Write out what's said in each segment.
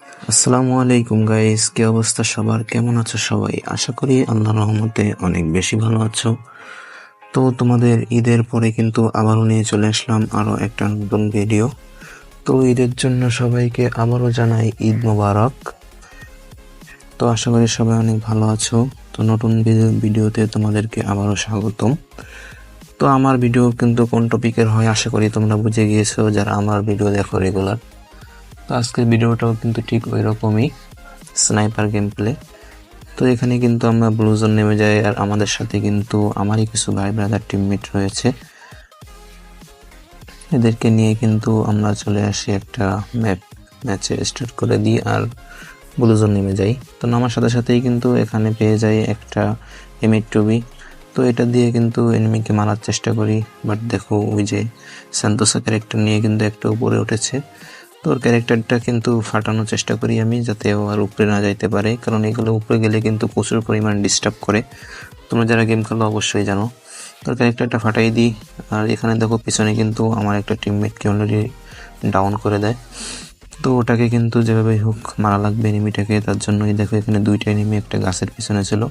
আসসালামু আলাইকুম গাইস, কি অবস্থা সবার? কেমন আছো সবাই? আশা করি আল্লাহর রহমতে অনেক বেশি ভালো আছো। তো তোমাদের ঈদের পরে কিন্তু আবারও নিয়ে চলে আসলাম আরো একটা নতুন ভিডিও। তো ঈদের জন্য সবাইকে আবারও জানাই ঈদ মোবারক। তো আশা করি সবাই অনেক ভালো আছো। তো নতুন ভিডিওতে তোমাদেরকে আবারও স্বাগতম। তো আমার ভিডিও কিন্তু কোন টপিকের হয় আশা করি তোমরা বুঝে গিয়েছো যারা আমার ভিডিও দেখো রেগুলার। তো আজকের ভিডিওটাও কিন্তু ঠিক ওই রকমই, স্নাইপার গেম প্লে। তো এখানে কিন্তু আমরা ব্লু জোন নেমে যাই, আর আমাদের সাথে কিন্তু আমারই কিছু ভাই ব্রাদার টিমমেট রয়েছে। এদেরকে নিয়ে কিন্তু আমরা চলে আসি একটা ম্যাচে স্টার্ট করে দিই আর ব্লু জোন নেমে যাই। তো নামার সাথে সাথেই কিন্তু এখানে পেয়ে যাই একটা M8 তো এটা দিয়ে কিন্তু এনিমিকে মারার চেষ্টা করি, বাট দেখো ওই যে সান্তোসা ক্যারেক্টার নিয়ে কিন্তু একটা উপরে উঠেছে। তো ওর ক্যারেক্টারটা কিন্তু ফাটানোর চেষ্টা করি আমি, যাতে ও আর উপরে না যাইতে পারে, কারণ এগুলো উপরে গেলে কিন্তু প্রচুর পরিমাণ ডিস্টার্ব করে। তোমরা যারা গেম খেলো অবশ্যই জানো। তোর ক্যারেক্টারটা ফাটাই দিই, আর এখানে দেখো পিছনে কিন্তু আমার একটা টিমমেটকে অলরেডি ডাউন করে দেয়। তো ওটাকে কিন্তু যেভাবে হোক মারা লাগবে এনিমিটাকে, তার জন্যই দেখো এখানে দুইটা এনিমি একটা গাছের পিছনে ছিল,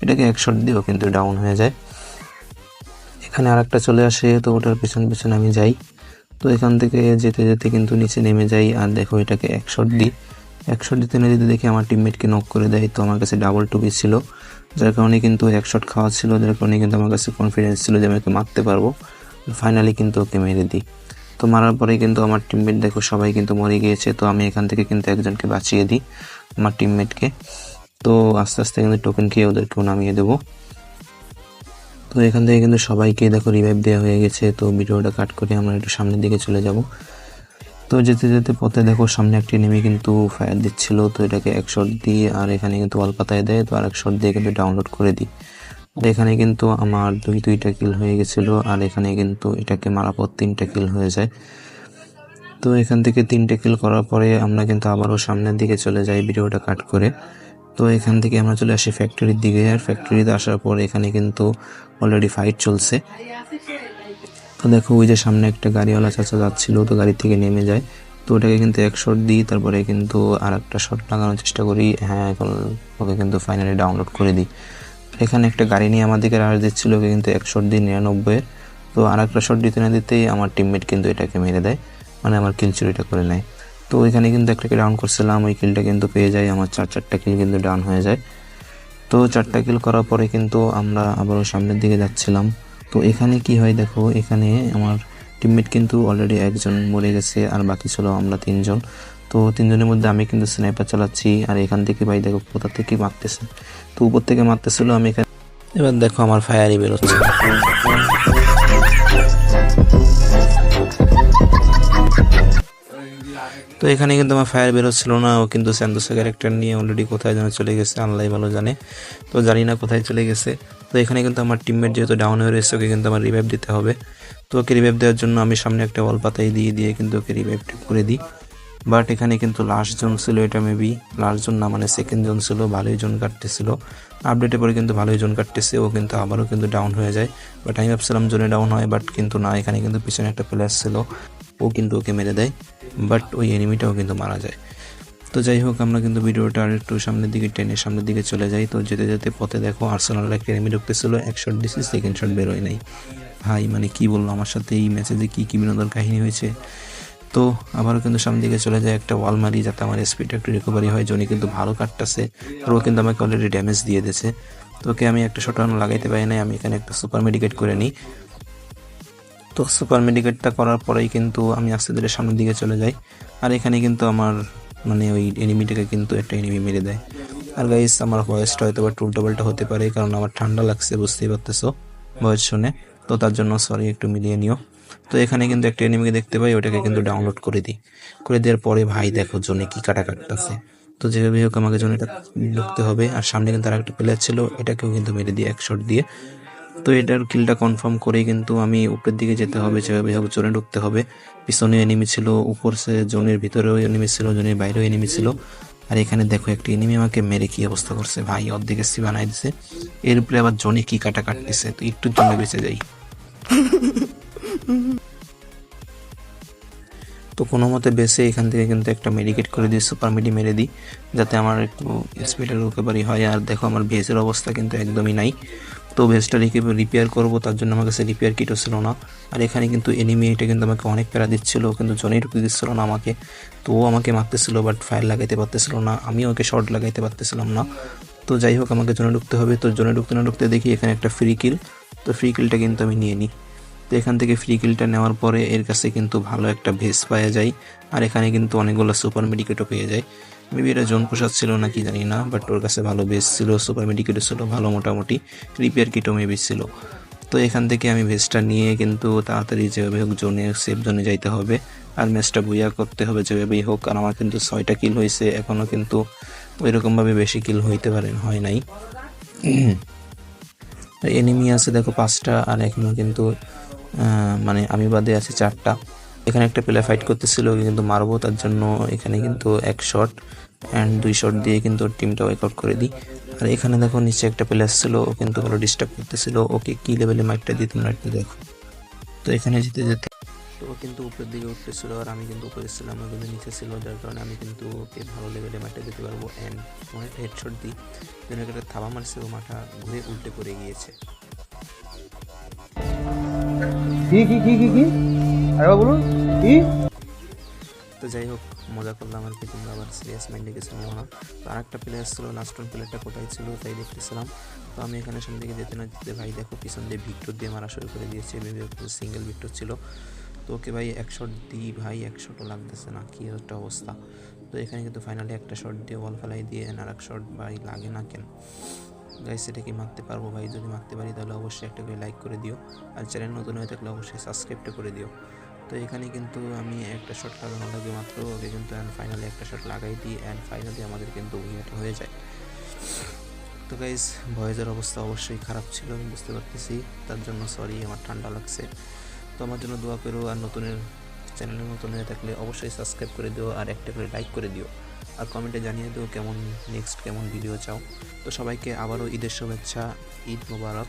এটাকে এক শট দিয়েও কিন্তু ডাউন হয়ে যায়। এখানে আর একটা চলে আসে, তো ওটার পিছনে পিছনে আমি যাই। তো এখান থেকে যেতে যেতে কিন্তু নিচে নেমে যাই, আর দেখো এটাকে এক শট দিই। এক শট দিতে না দিতে দেখি আমার টিমমেটকে নক করে দেয়। তো আমার কাছে ডাবল টুপি ছিল, যার কারণে কিন্তু এক শট খাওয়া ছিল, যার কারণে কিন্তু আমার কাছে কনফিডেন্স ছিল যে আমি ওকে মারতে পারবো। ফাইনালি কিন্তু ওকে মেরে দিই। তো মারার পরে কিন্তু আমার টিমমেট দেখো সবাই কিন্তু মরে গিয়েছে। তো আমি এখান থেকে কিন্তু একজনকে বাঁচিয়ে দিই, আমার টিমমেটকে। তো আস্তে আস্তে কিন্তু টোকেন খেয়ে ওদেরকেও নামিয়ে দেবো। তো এখান থেকে কিন্তু সবাইকে দেখো রিভাইভ দেওয়া হয়ে গেছে। তো ভিডিওটা কাট করে আমরা একটু সামনের দিকে চলে যাব। তো যেতে যেতে পথে দেখো সামনে একটি নেমে কিন্তু ফায়ার দিচ্ছিল, তো এটাকে এক শট দিয়ে আর এখানে কিন্তু ওয়াল পাতায় দেয়, তো আর এক শট দিয়ে কিন্তু ডাউনলোড করে দিই। আর এখানে কিন্তু আমার দুইটা কিল হয়ে গেছিল, আর এখানে কিন্তু এটাকে মারা পর 3টা কিল হয়ে যায়। তো এখান থেকে 3টে কিল করার পরে আমরা কিন্তু আবারও সামনের দিকে চলে যাই ভিডিওটা কাট করে। তো এখান থেকে আমরা চলে আসি ফ্যাক্টরির দিকে, আর ফ্যাক্টরিতে আসার পর এখানে কিন্তু অলরেডি ফাইট চলছে। তো দেখো ওই যে সামনে একটা গাড়িওয়ালা চাচা যাচ্ছিল, তো গাড়ি থেকে নেমে যায়। তো ওটাকে কিন্তু এক শট দিই, তারপরে কিন্তু আর একটা শট লাগানোর চেষ্টা করি। হ্যাঁ, এখন ওকে কিন্তু ফাইনালি ডাউনলোড করে দিই। এখানে একটা গাড়ি নিয়ে আমার দিকে রাশ দিচ্ছিল, ওকে কিন্তু এক শট দিই 99-এর। তো আর একটা শট দিতে না দিতেই আমার টিমমেট কিন্তু এটাকে মেরে দেয়, মানে আমার কিল চুরিটা করে নেয়। তো ওইখানে কিন্তু একটাকে ডাউন করছিলাম, ওই কিলটা কিন্তু পেয়ে যায়, আমার চারটা কিল কিন্তু ডাউন হয়ে যায়। তো 4টা কিল করার পরে কিন্তু আমরা আবারও সামনের দিকে যাচ্ছিলাম। তো এখানে কি হয় দেখো, এখানে আমার টিমমেট কিন্তু অলরেডি একজন মরে গেছে, আর বাকি ছিল আমরা 3জন। তো 3জনের মধ্যে আমি কিন্তু স্নাইপার চালাচ্ছি, আর এখান থেকে ভাই দেখো কোথা থেকে মারতেছে। তো উপর থেকে মারতেছিল, আমি এখানে এবার দেখো আমার ফায়ারই বেরোচ্ছে। তো এখানে কিন্তু আমার ফায়ার বেরোচ্ছিল না, ও কিন্তু স্যান্তোসা ক্যারেক্টার নিয়ে অলরেডি কোথায় যেন চলে গেছে, আল্লাহ ভালো জানে। তো জানি না কোথায় চলে গেছে। তো এখানে কিন্তু আমার টিমমেট যেহেতু ডাউন হয়ে রয়েছে, ওকে কিন্তু আমার রিভাইভ দিতে হবে। তো ওকে রিভাইভ দেওয়ার জন্য আমি সামনে একটা ওয়াল পাতাই দিয়ে কিন্তু ওকে রিভাইভটা করে দিই। বাট এখানে কিন্তু লাস্ট জোন ছিল, এটা মেবি লাস্ট জোন না, মানে সেকেন্ড জোন ছিল, ভালোই জোন কাটতেছিল। আপডেটে পরে কিন্তু ভালোই জোন কাটতেছে, ও কিন্তু আবারও কিন্তু ডাউন হয়ে যায়। বাট আমি ভাবছিলাম জোনে ডাউন হয়, বাট কিন্তু না, এখানে কিন্তু পিছনে একটা প্লেয়ার ছিল, ও কিন্তু ওকে মেরে দেয়, বাট ওই এনিমিটাও কিন্তু মারা যায়। তো যাই হোক, আমরা কিন্তু ভিডিওটা আর একটু সামনের দিকে টেনে সামনের দিকে চলে যাই। তো যেতে যেতে পথে দেখো আর্সেনালের একটা এনিমি ঢুকতেছিল, এক শট দিছি, সেকেন্ড শট বেরোয় নাই। ভাই মানে কি বললো, আমার সাথে এই ম্যাচে যে কী বিনোদন কাহিনী হয়েছে। তো আবারও কিন্তু সামনের দিকে চলে যায়, একটা ওয়াল মারি যাতে আমার স্পিডটা একটু রিকভারি হয়। জনি কিন্তু ভালো কাটতেছে, আর ও কিন্তু আমাকে অলরেডি ড্যামেজ দিয়ে দিয়েছে। তো ওকে আমি একটা শট লাগাইতে পারি নাই, আমি এখানে একটা সুপার মেডিকেট করে নিই। তো সুপার মেডিকেটটা করার পরেই কিন্তু আমি আস্তে ধীরে সামনের দিকে চলে যাই, আর এখানে কিন্তু আমার মানে ওই এনিমিটাকে কিন্তু একটা এনিমি মেরে দেয়। আর গাইস, আমার ভয়েসটা হয়তো বা উল্টোপাল্টা হতে পারে, কারণ আমার ঠান্ডা লাগছে, বুঝতেই পারতেছো ভয়েস শুনে। তো তার জন্য সরি, একটু মিলিয়ে নিও। তো এখানে কিন্তু একটা এনিমিকে দেখতে পাই, ওটাকে কিন্তু ডাউনলোড করে দিই। করে দেওয়ার পরে ভাই দেখো জোনে কি কাটতেছে। তো যেভাবে হোক আমাকে জোনেটা ঢুকতে হবে, আর সামনে কিন্তু আর একটা প্লেয়ার ছিল, এটাকেও কিন্তু মেরে দিই এক শট দিয়ে। তো এটার কিলটা কনফার্ম করেই কিন্তু আমি উপরের দিকে যেতে হবে, যেভাবে হোক জোনে ঢুকতে হবে। পিছনে এনিমি ছিল, উপর সে জোনের ভিতরেও এনিমি ছিল, জোনের বাইরেও এনিমি ছিল। আর এখানে দেখো একটা এনিমি আমাকে মেরে কি অবস্থা করছে ভাই, অর্ধেক এসি বানাই দিছে। এর উপরে আবার জোনে কি কাটতেছে, তো একটুর জন্য বেঁচে যাই। তো কোনো মতে বেসে এখান থেকে কিন্তু একটা মেডিকেট করে দিই, সুপার মেডি মেরে দিই, যাতে আমার একটু স্পিডের রিকভারি হয়। আর দেখো আমার ভেজের অবস্থা কিন্তু একদমই নাই। তো ভেজটা রিপেয়ার করবো, তার জন্য আমার কাছে রিপেয়ার কিটও ছিল না। আর এখানে কিন্তু এনিমি এটা কিন্তু আমাকে অনেক প্যারা দিচ্ছিলো, কিন্তু জনেই ঢুকতে দিচ্ছিল না আমাকে। তো ও আমাকে মারতেছিল, বাট ফায়ার লাগাইতে পারতেছিল না, আমিও ওকে শর্ট লাগাইতে পারতেছিলাম না। তো যাই হোক, আমাকে জোনে ঢুকতে হবে। তো জোনে ঢুকতে না ঢুকতে দেখি এখানে একটা ফ্রি কিল। তো ফ্রি কিলটা কিন্তু আমি নিয়ে নিই। তো এখান থেকে ফ্রি কিলটা নেওয়ার পরে এর কাছে কিন্তু ভালো একটা ভেস পাওয়া যায়। আর এখানে কিন্তু অনেকগুলো সুপার মেডিকেটও পেয়ে যায়। মেবি এটা জোন পোষার ছিল না কি জানি না, বাট ওর কাছে ভালো ভেস ছিল, সুপার মেডিকেটও ছিল ভালো, মোটামুটি রিপেয়ার কিটও মেবি ছিল। তো এখান থেকে আমি ভেসটা নিয়ে কিন্তু তাড়াতাড়ি যেভাবে হোক জোনে, সেফ জোনে যাইতে হবে আর ম্যাচটা বুইয়া করতে হবে যেভাবেই হোক। আর আমার কিন্তু 6টা কিল হয়েছে, এখনও কিন্তু ওইরকমভাবে বেশি কিল হয় নাই। এনিমি আছে দেখো 5টা, আর এখনও কিন্তু মানে আমি বাদে আছি 4টা। এখানে একটা প্লেয়ার ফাইট করতেছিল, কিন্তু মারবো তার জন্য এখানে কিন্তু 1 শট অ্যান্ড 2 শট দিয়ে কিন্তু ওর টিমটা ওয়াইকআউট করে দিই। আর এখানে দেখো নিচে একটা প্লেয়ার ছিল, ও কিন্তু ভালো ডিস্টার্ব করতেছিল, ওকে কি লেভেলে মাইকটা দিয়ে তোমরা একটু দেখো। তো এখানে যেতে যেতে তো ও কিন্তু উপরের দিকে উঠতেছিল, আর আমি কিন্তু উপরে ছিলাম, ও কিন্তু নিচে ছিল, যার কারণে আমি কিন্তু ওকে ভালো লেভেলে মাইকটা দিতে পারবো। অ্যান্ড অনেকটা হেডশট দিই, যেন একটা থাবা মারছে, ও মাথা ঘুরে উল্টে পড়ে গিয়েছে। কি আরেকবার বলুন কি? তো যাই হোক, মজা করলাম আর কি, তোমরা আবার সিরিয়াস মাইন্ডে কিছু নিও না। তো আর একটা প্লেয়ার ছিল, লাস্ট ওয়ান প্লেয়ারটা কোথায় ছিল তাই দেখতেছিলাম। তো আমি এখানে সামনে দিকে যেতে না যেতে ভাই দেখো পিছন দিয়ে ভিক্টর দিয়ে মারা শুরু করে দিয়েছে, মেবি সিঙ্গেল ভিক্টর ছিল। তো ওকে ভাই 1 শট দিই, ভাই 1 শটও লাগতেছে না, কী একটা অবস্থা। তো এখানে কিন্তু ফাইনালি একটা শট দিয়ে ওয়াল ফেলাই দিয়ে আর এক শট ভাই লাগে না কেন গাইস, এটা কি মারতে পারবো ভাই? যদি মারতে পারি তাহলে অবশ্যই একটা করে লাইক করে দিও, আর চ্যানেল নতুন হয়ে থাকলে অবশ্যই সাবস্ক্রাইবটা করে দিও। তো এখানে কিন্তু আমি একটা শট লাগানো লাগে মাত্র, ওকে কিন্তু ফাইনালি একটা শট লাগাই দিই, অ্যান্ড ফাইনালি আমাদের কিন্তু উইনারটা হয়ে যায়। তো গাইস, ভয়েসের অবস্থা অবশ্যই খারাপ ছিল, আমি বুঝতে পারতেছি, তার জন্য সরি, আমার ঠান্ডা লাগছে। তো আমার জন্য দোয়া করো, আর চ্যানেলে নতুন হয়ে থাকলে অবশ্যই সাবস্ক্রাইব করে দিও, আর একটা করে লাইক করে দিও, আর কমেন্টে জানিয়ে দিও কেমন নেক্সট কেমন ভিডিও চাও। তো সবাইকে আবারও ঈদের শুভেচ্ছা, ঈদ মোবারক।